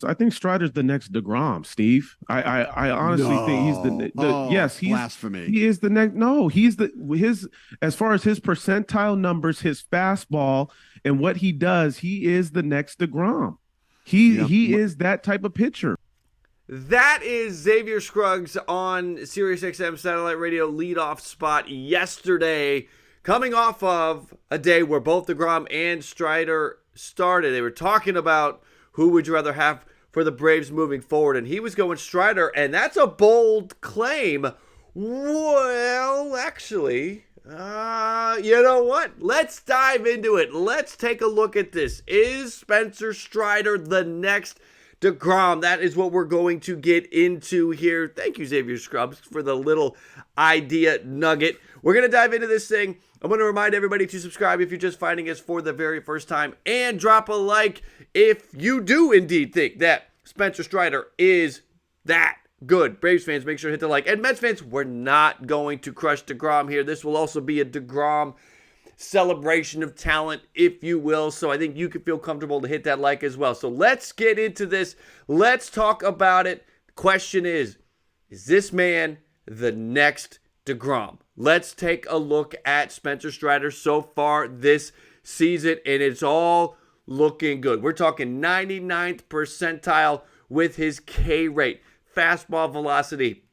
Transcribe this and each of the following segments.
I think Strider's the next deGrom, Steve. I honestly think he's the yes, blasphemy. he is the next. No, he's the his as far as his percentile numbers, his fastball and what he does, he is the next deGrom. He is that type of pitcher. That is Xavier Scruggs on Sirius XM Satellite Radio leadoff spot yesterday, coming off of a day where both deGrom and Strider started. They were talking about who would you rather have for the Braves moving forward, and he was going Strider, and that's a bold claim. Well, actually, you know what? Let's dive into it. Let's take a look at this. Is Spencer Strider the next deGrom? That is what we're going to get into here. Thank you, Xavier Scruggs, for the little idea nugget. We're going to dive into this thing. I'm going to remind everybody to subscribe if you're just finding us for the very first time, and drop a like if you do indeed think that Spencer Strider is that good. Braves fans, make sure to hit the like. And Mets fans, we're not going to crush deGrom here. This will also be a deGrom celebration of talent, if you will. So I think you can feel comfortable to hit that like as well. So let's get into this. Let's talk about it. The question is this man the next deGrom? Let's take a look at Spencer Strider so far this season, and it's all looking good. We're talking 99th percentile with his K rate. Fastball velocity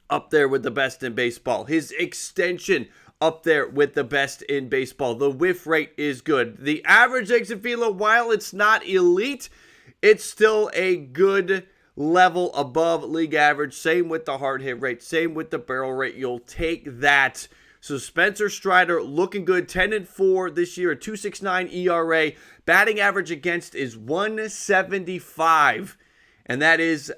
up there with the best in baseball. His extension up there with the best in baseball. The whiff rate is good. The average exit velo, while it's not elite, it's still a good level above league average. Same with the hard hit rate. Same with the barrel rate. You'll take that. So Spencer Strider looking good. 10-4 this year. A 2.69 ERA. Batting average against is 175. And that is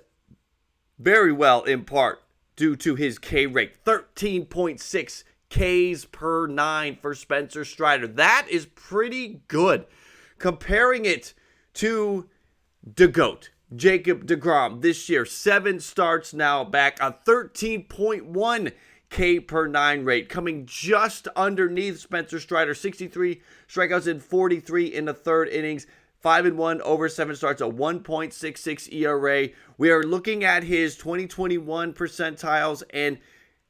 very well in part due to his K rate. 13.6 Ks per 9 for Spencer Strider. That is pretty good. Comparing it to the GOAT, Jacob deGrom, this year, 7 starts now back, a 13.1 K per 9 rate, coming just underneath Spencer Strider. 63 strikeouts in 43 in the third innings, 5-1 over 7 starts, a 1.66 ERA. We are looking at his 2021 percentiles and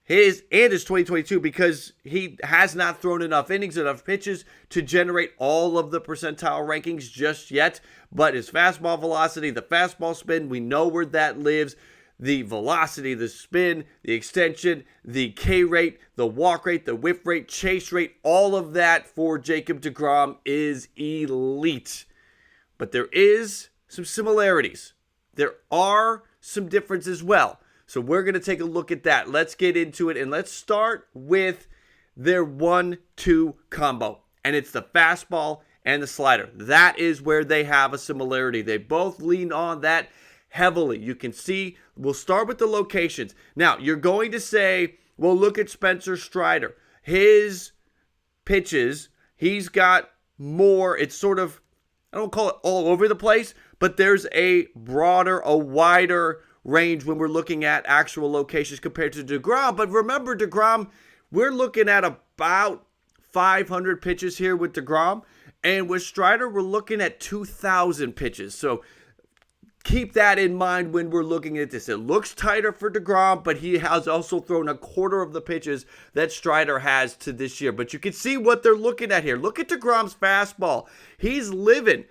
his 2022, because he has not thrown enough innings, enough pitches to generate all of the percentile rankings just yet. But his fastball velocity, the fastball spin, we know where that lives. The velocity, the spin, the extension, the K rate, the walk rate, the whiff rate, chase rate, all of that for Jacob deGrom is elite. But there is some similarities. There are some differences as well. So we're going to take a look at that. Let's get into it, and let's start with their 1-2 combo. And it's the fastball and the slider. That is where they have a similarity. They both lean on that heavily. You can see, we'll start with the locations. Now, you're going to say, well, look at Spencer Strider. His pitches, he's got more, it's sort of, I don't call it all over the place, but there's a broader, a wider range when we're looking at actual locations compared to deGrom. But remember, deGrom, we're looking at about 500 pitches here with deGrom, and with Strider, we're looking at 2,000 pitches. So keep that in mind when we're looking at this. It looks tighter for deGrom, but he has also thrown a quarter of the pitches that Strider has to this year. But you can see what they're looking at here. Look at deGrom's fastball. He's living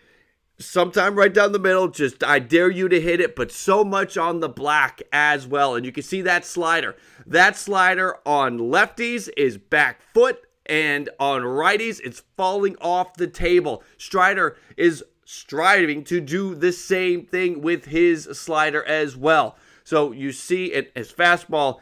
sometime right down the middle, just I dare you to hit it, but so much on the black as well. And you can see that slider. That slider on lefties is back foot, and on righties, it's falling off the table. Strider is striving to do the same thing with his slider as well. So you see it as fastball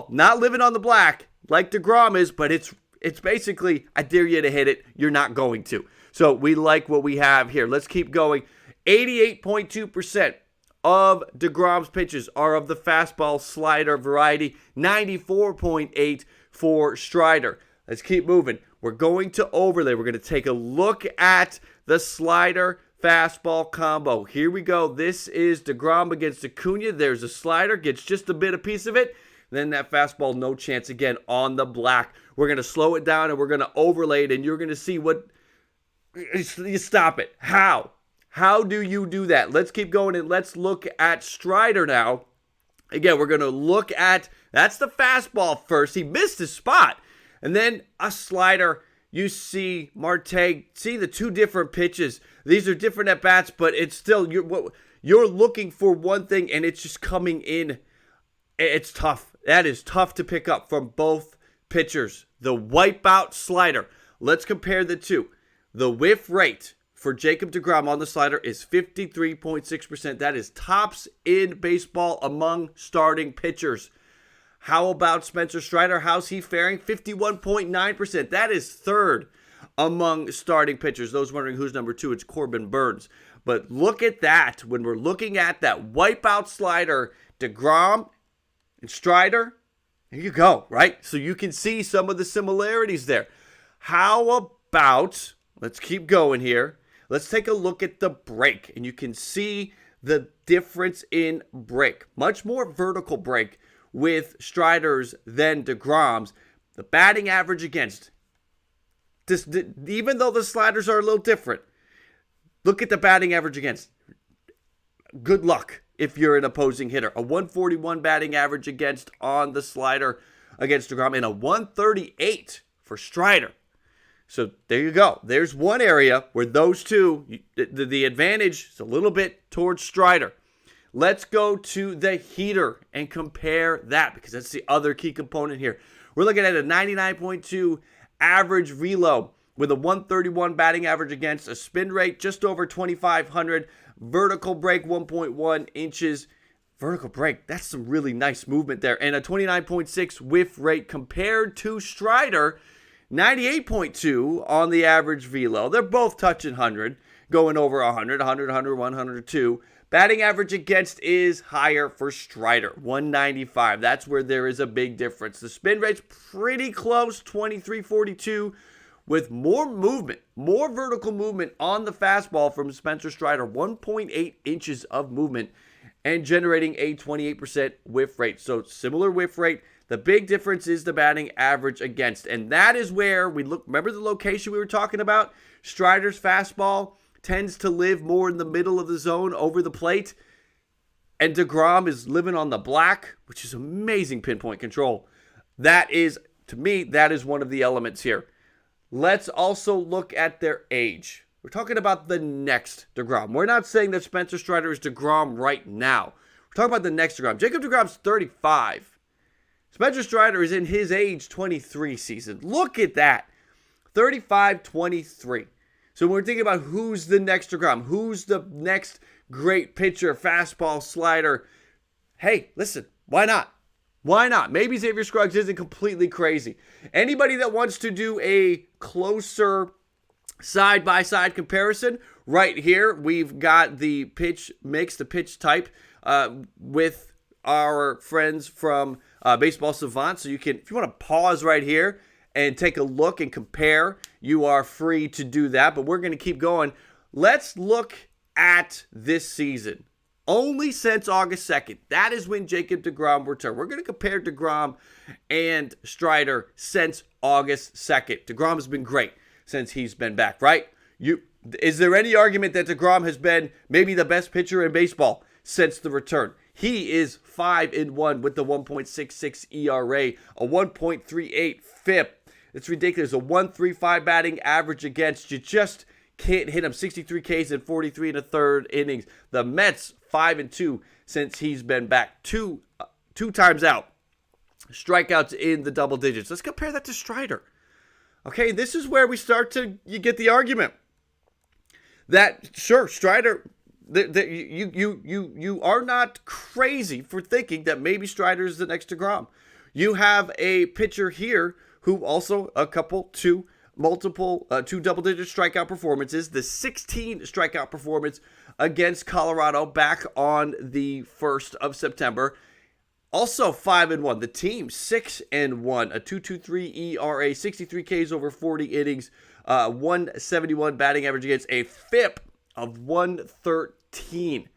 not living on the black like deGrom is, but it's basically, I dare you to hit it, you're not going to. So we like what we have here. Let's keep going. 88.2% of deGrom's pitches are of the fastball slider variety. 94.8% for Strider. Let's keep moving. We're going to overlay. We're going to take a look at the slider fastball combo. Here we go. This is deGrom against Acuna. There's a slider, gets just a bit of piece of it. Then that fastball, no chance again on the black. We're going to slow it down and we're going to overlay it, and you're going to see what. You stop it. How How do you do that? Let's keep going and let's look at Strider now. Again, we're going to look at, that's the fastball first. He missed his spot. And then a slider. You see Marte, see the two different pitches. These are different at bats, but it's still, you're looking for one thing and it's just coming in. It's tough. That is tough to pick up from both pitchers. The wipeout slider. Let's compare the two. The whiff rate for Jacob deGrom on the slider is 53.6%. That is tops in baseball among starting pitchers. How about Spencer Strider? How's he faring? 51.9%. That is third among starting pitchers. Those wondering who's number two, it's Corbin Burns. But look at that. When we're looking at that wipeout slider, deGrom and Strider, there you go, right? So you can see some of the similarities there. How about, let's keep going here. Let's take a look at the break, and you can see the difference in break. Much more vertical break with Strider's than deGrom's. The batting average against, even though the sliders are a little different, look at the batting average against. Good luck if you're an opposing hitter. A 141 batting average against on the slider against deGrom, and a 138 for Strider. So there you go. There's one area where those two, the advantage is a little bit towards Strider. Let's go to the heater and compare that, because that's the other key component here. We're looking at a 99.2 average velo with a 131 batting average against, a spin rate just over 2,500, vertical break 1.1 inches. Vertical break, that's some really nice movement there. And a 29.6 whiff rate compared to Strider, 98.2 on the average velo. They're both touching 100, going over 100, 100, 100, 102. Batting average against is higher for Strider, 195. That's where there is a big difference. The spin rate's pretty close, 23.42, with more movement, more vertical movement on the fastball from Spencer Strider, 1.8 inches of movement, and generating a 28% whiff rate. So similar whiff rate. The big difference is the batting average against. And that is where we look. Remember the location we were talking about? Strider's fastball tends to live more in the middle of the zone over the plate. And deGrom is living on the black, which is amazing pinpoint control. That is, to me, that is one of the elements here. Let's also look at their age. We're talking about the next deGrom. We're not saying that Spencer Strider is deGrom right now. We're talking about the next deGrom. Jacob deGrom's 35. Spencer Strider is in his age 23 season. Look at that. 35-23. So when we're thinking about who's the next deGrom, who's the next great pitcher, fastball, slider, hey, listen, why not? Why not? Maybe Xavier Scruggs isn't completely crazy. Anybody that wants to do a closer side-by-side comparison, right here, we've got the pitch mix, the pitch type with our friends from Baseball Savant. So you can, if you want to pause right here and take a look and compare, you are free to do that. But we're going to keep going. Let's look at this season. Only since August 2nd. That is when Jacob deGrom returned. We're going to compare deGrom and Strider since August 2nd. deGrom has been great since he's been back, right? Is there any argument that deGrom has been maybe the best pitcher in baseball since the return? He is 5-1 with the 1.66 ERA, a 1.38 FIP. It's ridiculous. A 1.35 batting average against. You just can't hit him. 63 Ks in 43 and a third innings. The Mets 5-2 since he's been back. Two times out. Strikeouts in the double digits. Let's compare that to Strider. Okay, this is where you get the argument that sure, Strider. You are not crazy for thinking that maybe Strider is the next deGrom. You have a pitcher here who also two double-digit strikeout performances. The 16 strikeout performance against Colorado back on the 1st of September. Also 5-1. The team 6-1. A 2.23 ERA, 63 Ks over 40 innings, 171 batting average against, a FIP of 113.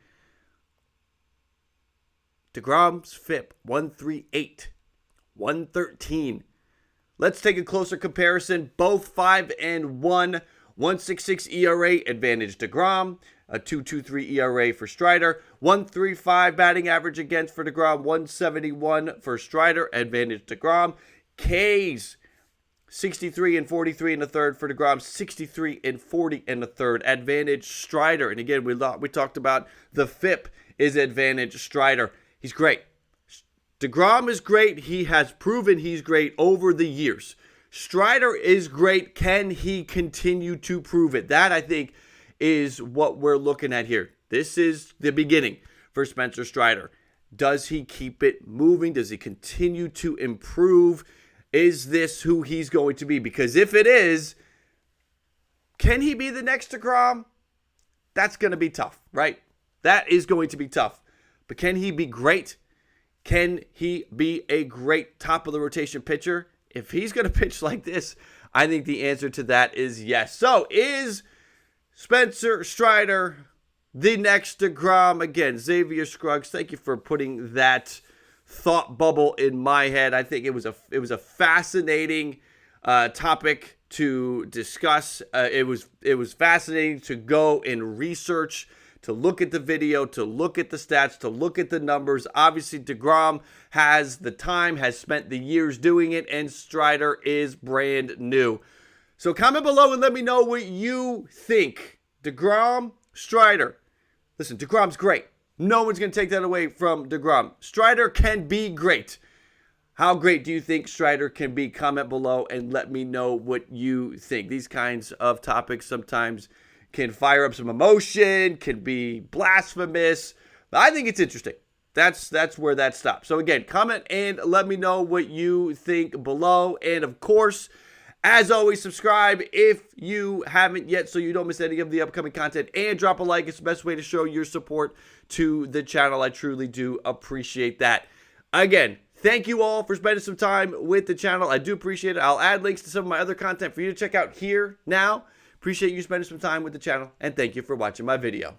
deGrom's FIP 138, 113. Let's take a closer comparison. Both 5-1, 1.66 ERA advantage deGrom. a 2.23 ERA for Strider, 1.35 batting average against for deGrom, 171 for Strider, advantage deGrom. K's 63 and 43 in the third for deGrom, 63 and 40 in the third, advantage Strider. And again, we talked about the FIP is advantage Strider. He's great. deGrom is great. He has proven he's great over the years. Strider is great. Can he continue to prove it? That, I think, is what we're looking at here. This is the beginning for Spencer Strider. Does he keep it moving? Does he continue to improve? Is this who he's going to be? Because if it is, can he be the next deGrom? That's going to be tough, right? That is going to be tough. But can he be great? Can he be a great top of the rotation pitcher? If he's going to pitch like this, I think the answer to that is yes. So is Spencer Strider the next deGrom? Again, Xavier Scruggs, thank you for putting that thought bubble in my head. I think it was a fascinating topic to discuss. It was fascinating to go and research, to look at the video, to look at the stats, to look at the numbers. Obviously, deGrom has the time, has spent the years doing it, and Strider is brand new. So comment below and let me know what you think. deGrom, Strider. Listen, deGrom's great. No one's going to take that away from deGrom. Strider can be great. How great do you think Strider can be? Comment below and let me know what you think. These kinds of topics sometimes can fire up some emotion, can be blasphemous. But I think it's interesting. That's where that stops. So again, comment and let me know what you think below. And of course, as always, subscribe if you haven't yet so you don't miss any of the upcoming content. And drop a like. It's the best way to show your support to the channel. I truly do appreciate that. Again, thank you all for spending some time with the channel. I do appreciate it. I'll add links to some of my other content for you to check out here now. Appreciate you spending some time with the channel, and thank you for watching my video.